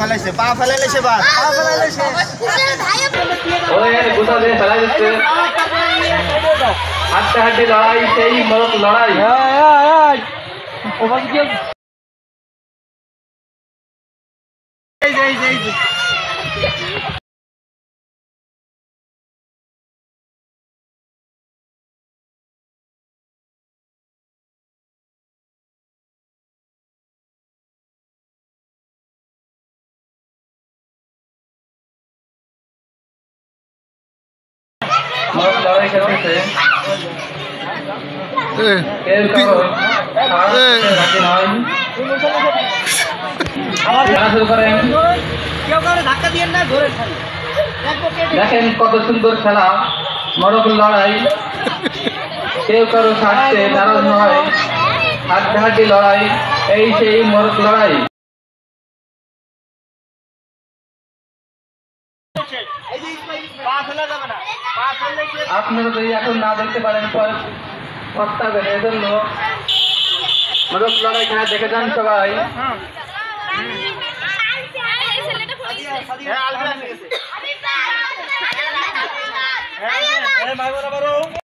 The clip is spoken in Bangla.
ফেলাইছে পা ফেলাইছে বাস পা ফেলাইছে ওই গোটা দিয়ে ফেলাই দিচ্ছে হাড্ডাহাড্ডি লড়াই সেই মরক লড়াই মরক লড়াই খেলতেছে কেউ কারো রাজি নয় শুরু করেন দেখেন কত সুন্দর খেলা মরক লড়াই কেউ কারো ছাড়তে নারাজ নয় হাড্ডাহাড্ডি লড়াই এই সেই মরক লড়াই আপনারা যদি এখন না দেখতে পারেন পস্তাবেন এজন্য মরক লড়াই খেলা দেখে যান সবাই